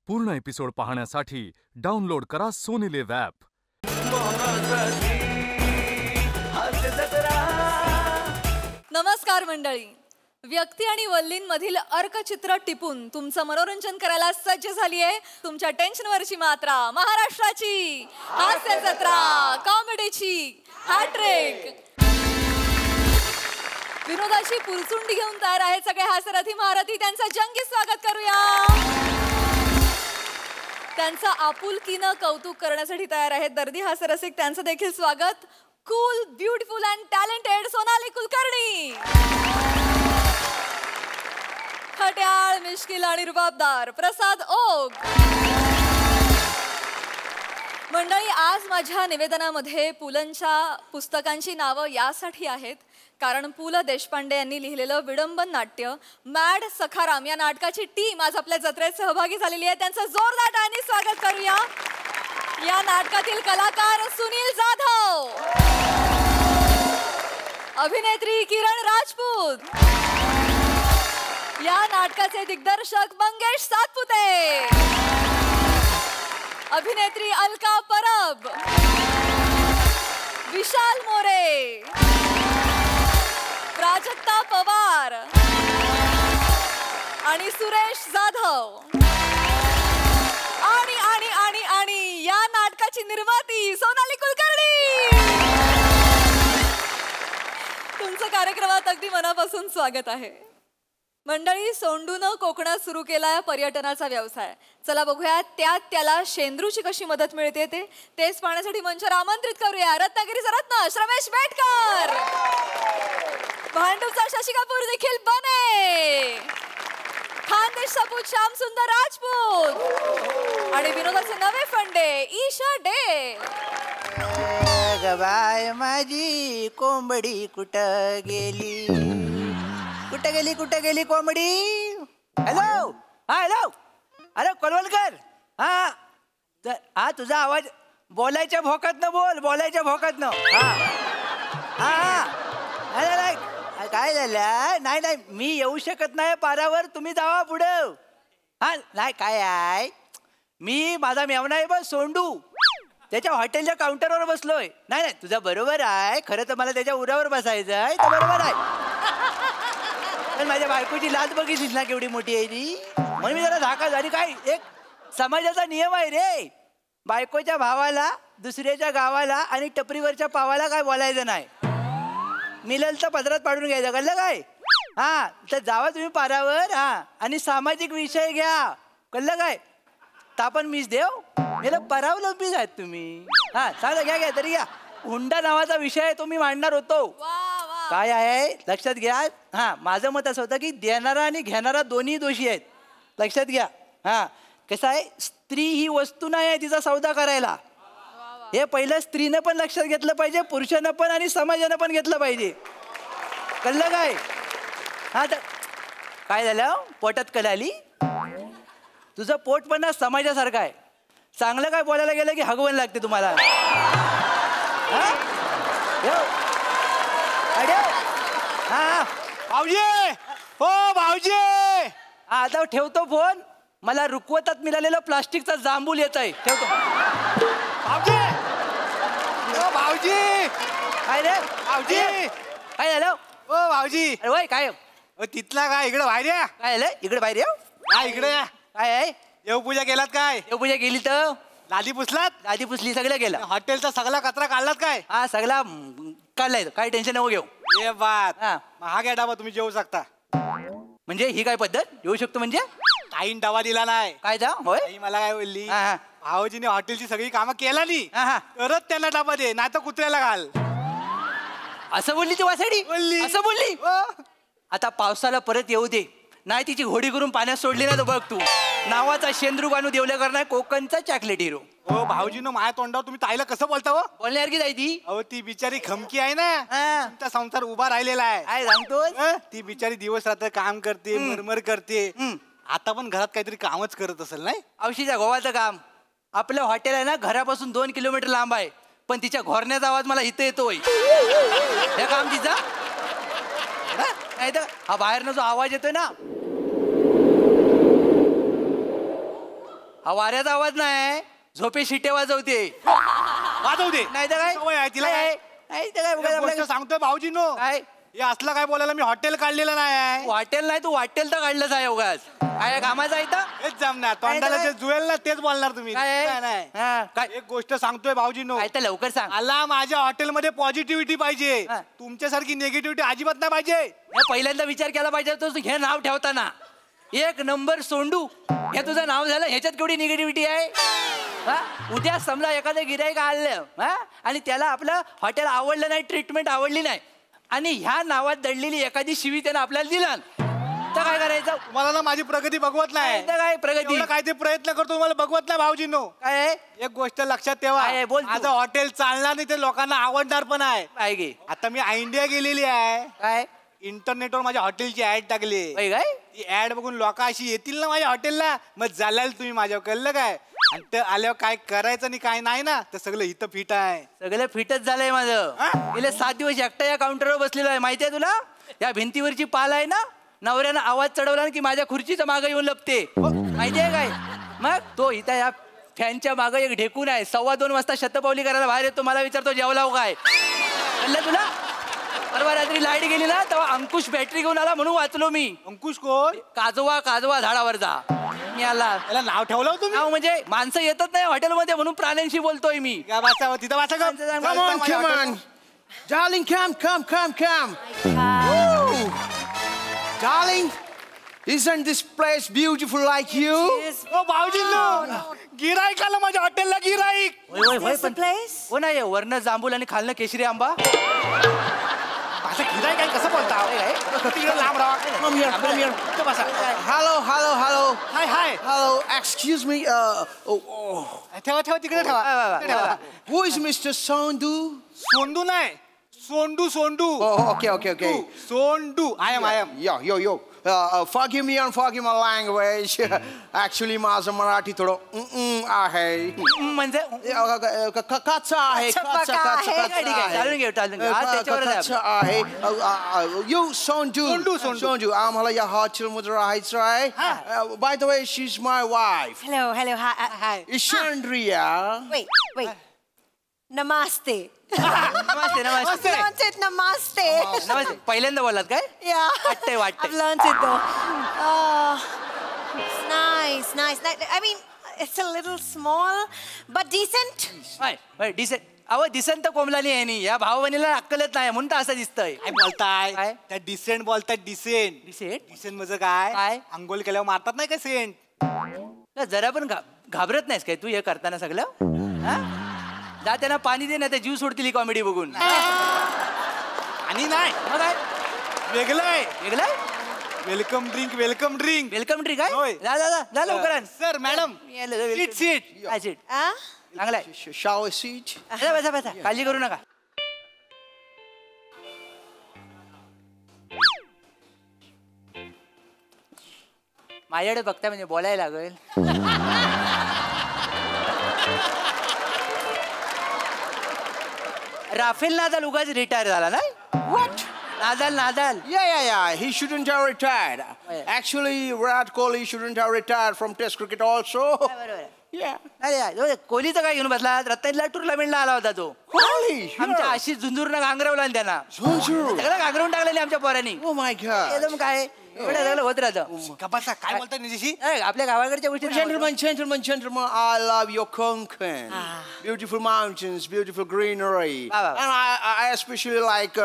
पूर्ण एपिसोड पाहण्यासाठी डाउनलोड करा सोनी लिव्ह ॲप। नमस्कार मंडळी, व्यक्ती आणि वल्लींमधील अर्कचित्र टिपून तुमचं मनोरंजन करायला सज्ज झाली आहे तुमच्या टेन्शनवरची मात्रा, महाराष्ट्राची हास्य जत्रा, कॉमेडीची हॅट्रिक, विनोदाची पुरचुंडी घेऊन तयार आहेत सगळे हास्यरथी महारथी। त्यांचं जंगी स्वागत करूया। त्यांचं आपुलकीनं कौतुक करण्यासाठी तयार आहेत दर्दी हास्यरसिक। त्यांचं देखील स्वागत cool, beautiful and talented Sonali Kulkarni, खट्याळ, मिश्किल आणि रुबाबदार प्रसाद ओक। मंडळी, आज माझ्या निवेदनामध्ये पुलंच्या पुस्तकांची नावं यासाठी आहेत कारण पु ल देशपांडे यांनी लिहिलेलं विडंबन नाट्य मॅड सखाराम या नाटकाची टीम आज आपल्या जत्रेत सहभागी झालेली आहे। त्यांचं जोरदार टाळ्यांनी स्वागत करूया। या नाटकातील कलाकार सुनील जाधव, अभिनेत्री किरण राजपूत, या नाटकाचे दिग्दर्शक मंगेश सातपुते, अभिनेत्री अलका परब, विशाल मोरे, प्राजक्ता पवार आणि सुरेश जाधव आणि आणि आणि आणि या नाटकाची निर्माती सोनाली कुलकर्णी। तुमचं कार्यक्रमात अगदी मनापासून स्वागत आहे। मंडळी, सोंडूनं कोकणात सुरू केला पर्यटनाचा व्यवसाय। चला बघूया त्याला शेंद्रूची कशी मदत मिळते तेच पाहण्यासाठी मंचावर आमंत्रित करूया रत्नागिरीचा रत्न श्रमेश बेटकर, भांडूपचा शशी कपूर देखील बने, खानदेश सपूत श्याम सुंदर राजपूत आणि विनोदाचे नवे फंडे ईशा डे। गबाय माझी कोंबडी कुठं गेली, कुठं गेली कुठं गेली कोंबडी। हॅलो, हा हॅलो, अरे कोलवलकर, हा तुझा आवाज बोलायच्या भोकातनं बोल, बोलायच्या भोकातनं। हा काय झालं? नाही नाही, मी येऊ शकत नाही पारावर, तुम्ही जावा पुढं। हा नाही काय आहे, मी माझा मेवना आहे बस सोंडू, त्याच्या हॉटेलच्या काउंटरवर बसलोय। नाही नाही तुझं बरोबर आहे, खरं तर मला त्याच्या उरावर बसायचं आहे, तर बरोबर आहे, पण माझ्या बायकोची लाज बघितलीस ना केवढी मोठी आहे ती, म्हणून मी जरा धाका झाली। काय एक समाजाचा नियम आहे रे, बायकोच्या भावाला, दुसऱ्याच्या गावाला आणि टपरीवरच्या पावाला काय बोलायचं नाही, मिललचं पदरात पाडून घ्यायचं, कळलं काय? हा तर जावा तुम्ही पारावर, हा आणि सामाजिक विषय घ्या, कळलं काय? तापण मीच देव मेला परावलंबीच आहेत तुम्ही। हा चालेल, घ्या घ्या तरी घ्या। हुंडा नावाचा विषय तो मी मांडणार होतो, काय आहे लक्षात घ्या। हा माझं मत असं होतं की देणारा आणि घेणारा दोन्ही दोषी आहेत, लक्षात घ्या। हा कसं आहे, स्त्री ही वस्तू नाही आहे तिचा सौदा करायला, हे पहिलं स्त्रीनं पण लक्षात घेतलं पाहिजे, पुरुषानं पण आणि समाजानं पण घेतलं पाहिजे, कळलं काय? हा तर काय झालं, पोटात कल आली, तुझं पोट पण ना समाजासारखं आहे, चांगलं काय बोलायला गेलं की हगवण लागते तुम्हाला। हा भाऊजी, हो भाऊजी, आता ठेवतो फोन, मला रुकवतात मिळालेलं प्लास्टिकचा जांभूल येत आहे, ठेवतो। भाऊजी, ओ भाऊजी, काय रे भाऊजी, काय झालं? ओ भाऊजी, अरे वय काय तिथला काय इकडे बाहेर या, काय झालं? इकडे बाहेर येऊ, या इकडे या। काय आहे? देवपूजा केलात काय? देवपूजा केली तर लादी पुसलात, आधी पुसली, सगळं केलं, हॉटेलचा सगळा कचरा काढलात काय? हा सगळा काढलाय, काय टेन्शन नको घेऊ। ये बात, हा महाग आहे डाबा, तुम्ही जेवू शकता। म्हणजे ही काय पद्धत, येऊ शकतो म्हणजे? ताईन डबा दिला नाही काय जा होय? ताई मला काय बोलली, हा भाऊजीने हॉटेलची सगळी कामं केला नाही हा तरच त्यांना डबा दे, नाही तर कुत्र्याला घाल, असं बोलली ती वासाडी, बोलली, असं बोलली। आता पावसाला परत येऊ दे, नाही तिची घोडी करून पाण्यात सोडली ना तर बघ तू, नावाचा शेंद्रू बानू देवल्या करणार कोकणचा चॉकलेट हिरो। हो भाऊजीनो, माझ्या तोंडावर तुम्ही ताईला कसं बोलता हो? बोलण्यासारखी जाय ती, अहो ती बिचारी खमकी आहे ना, हा तुमचा संसार उभा राहिलेला आहे, काय सांगतोस? ती बिचारी दिवस रात्र काम करते, मरमर करते, आता पण घरात काहीतरी कामच करत असेल नाही? औषधीच्या गोवाचं काम, आपलं हॉटेल आहे ना घरापासून 2 किलोमीटर लांब आहे, पण तिच्या घोरण्याचा आवाज मला इथं येतोय, हे काम तिचा। नाही तर हा बाहेरनं जो आवाज येतोय ना, वाऱ्याचा आवाज नाही, झोपे शिटे वाजवते. वाजवू दे. नाही तर काय सवय आहे तिला काय? नाही तर काय एक उगाच गोष्ट आपलं- सांगतोय भाऊजीनो, काय हे असलं काय बोलायला मी हॉटेल काढलेलं नाही आहे. वाटेल नाही तू वाटेल तर काढलंच आहे उगाच. काय कामाचं आहे तर हेच जमणार. तोंडाला काय? जे जुळेल ना तेच बोलणार तुम्ही. काय आहे? नाही, नाही. हा, काय एक गोष्ट सांगतोय भाऊजीनो, काय तर लवकर सांग. मला माझ्या हॉटेलमध्ये पॉझिटिव्हिटी पाहिजे. हा. तुमच्यासारखी निगेटिव्हिटी अजिबात नाही पाहिजे. हे पहिल्यांदा विचार केला पाहिजे तो हे नाव ठेवताना. एक नंबर सोंडू हे तुझं नाव झालं, ह्याच्यात केवढी निगेटिव्हिटी आहे. हा? उद्या समजा एखादं गिराईक आलं हा आणि त्याला आपलं हॉटेल आवडलं नाही, ट्रीटमेंट आवडली नाही आणि ह्या नावात दडलेली एखादी शिवी त्यानं आपल्याला दिला तर काय करायचं. तुम्हाला ना माझी प्रगती बघवत नाही. तर काय प्रगती एवढं काय ते प्रयत्न करतो मला बघवत नाही भाऊजीनो. काय आहे? एक गोष्ट लक्षात ठेवा, काय आहे? बोल तू. माझं हॉटेल चालणार नाही, ते लोकांना आवडणार पण आहे. काय गे आता मी इंडिया गेलेली आहे, काय इंटरनेटवर माझ्या हॉटेलची ऍड टाकली. बाई काय ती ऍड बघून लोक अशी येतील ना माझ्या हॉटेलला, मग जालाल तुम्ही माझ्यावर, कळलं काय. आणि ते आल्यावर काय करायचं आणि काय नाही ना, तर सगळं इथं फिट आहे. सगळं फिटच झालंय माझं. हा? गेले 7 दिवस एकटा या काउंटरवर बसलेलो आहे. माहितीये तुला या भिंतीवरची पाल आहे ना, नवऱ्यानं आवाज चढवला ना की माझ्या खुर्चीचं मागं येऊन लपते. माहितीये काय. मग तो इथं या फॅनच्या मागं एक ढेकून आहे. 2:15 वाजता शतपावली करायला बाहेर येतो, मला विचारतो जेवला हो काय. कळलं तुला. परवा रात्री लाईट गेली ना तेव्हा अंकुश बॅटरी घेऊन आला म्हणून वाचलो मी. अंकुश कोण? काजवा झाडावर जा मी आला. त्याला नाव ठेवलं हो तुम्ही? नाव म्हणजे माणसं येतच नाही हॉटेलमध्ये म्हणून प्राण्यांशी बोलतोय मी. काय वाचा तिथं वाचा का? Come on, come on. Darling, come. Woo. Darling, isn't this place beautiful like you? ओ भाऊजींनो, गिराईकाला माझ्या हॉटेलला गिराईक. पण हो नाही वरनं जांभूल आणि खालनं केशरी आंबा. असं गिराईक आहे कसं बोलता? तिकडे लांब राहा. Come here. इथं बसा. Hello. हाय. Hello, excuse me. Oh. ठेवा तिकडे ठेवा. तिकडे ठेवा. Who is Mr. Sondu? सोंडू नाही, सोंडू. Oh, okay. सोंडू. I am. Yo. Forgive me my language. Actually, माझं मराठी थोडं आहे. म्हणजे कच्चा आहे. चालून घेऊ कच्चा आहे. You Sondu. आम्हाला या हॉटेलमध्ये राहायचं आहे. By the way, she's my wife. Hello. Hi. Ishandria. Wait. Namaste. Namaste I've learned it. Namaste. पहिल्यांदा बोलात काय. Yeah. वाटतंय. I've learned it though. It's nice. I mean, it's a little small, but decent. Decent अहो decent तर कोमलानी आहे नी. या भाऊ बहिणीला अक्कलच नाही म्हणून तर असं दिसतंय. काय बोलताय? काय? त्या डिसेंट बोलताय. डिसेंट डिसेंट म्हणजे काय? काय? अंघोळ केल्यावर मारतात नाही का सेंट? जरा पण घाबरत नाहीस काय तू हे करताना सगळं. हा? जा त्यांना पाणी दे ना, ते जीव सोडतील ही कॉमेडी बघून. आणि नाही मग काय वेगळं आहे. वेगळं वेलकम ड्रिंक. वेलकम ट्री काय. होय. जा लवकर आण. Sir madam seat. काय सीट Huh? चांगलाय. Shall we sit? बसा काळजी करू नका. माझ्याकडे बघता म्हणजे बोलायला लागेल. राफेल नादाल उगाच रिटायर झाला ना. What? Nadal Yeah. He shouldn't have retired. Actually, Virat Kohli shouldn't have retired from Test cricket also. बरोबर. Yeah. अरे कोहलीचं काय घेऊन बसला. रत्नागिरीला टुर्नामेंटला आला होता तो. Kohli. आमच्या आशिष झुंजूरनं घांगरवला ना त्यांना. सगळं घांगरवून टाकलेले आमच्या पोरांनी. Oh my God. एकदम काय एवढं सगळं होत राहतं. कपासा काय बोलताय निजेशी? आपल्या गावाकडच्या गोष्टी Gentlemen, I love your Konkan. Beautiful mountains, beautiful greenery. Wow. And I especially like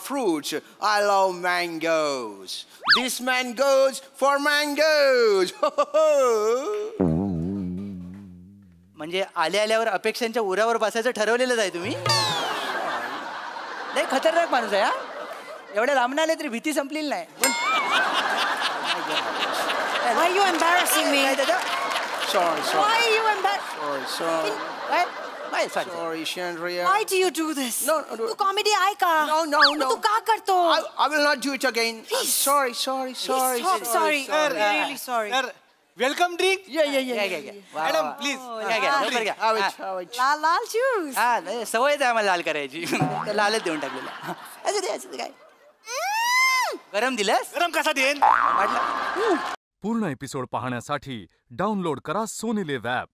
fruits. I love mangoes. This man goes for mangoes. म्हणजे आल्यावर अपेक्षांच्या उरावर बसायचं ठरवलेलंच आहे तुम्ही. नाही खतरनाक माणूस आहे. हा एवढ्या लांब आले तरी भीती संपलेली नाही. Why are you embarrassing me? Sorry. Why are you embarrassing? Sorry, Chandria. Why do you do this? No. Tu comedy आहे का? No. तू का करतो? I will not do it again. Please. Sorry. Stop. Sorry. Really sorry. Sir welcome drink. Yeah. Madam please. Have it. Lal juice. हा नाही, सवयच आहे आम्हाला लाल करायची. लालच देऊन टाकलेला. असं दे काय गरम दिलंस गरम कसा देईन? वाटलं पूर्ण एपिसोड पाहण्यासाठी डाउनलोड करा सोनी लिव्ह ॲप.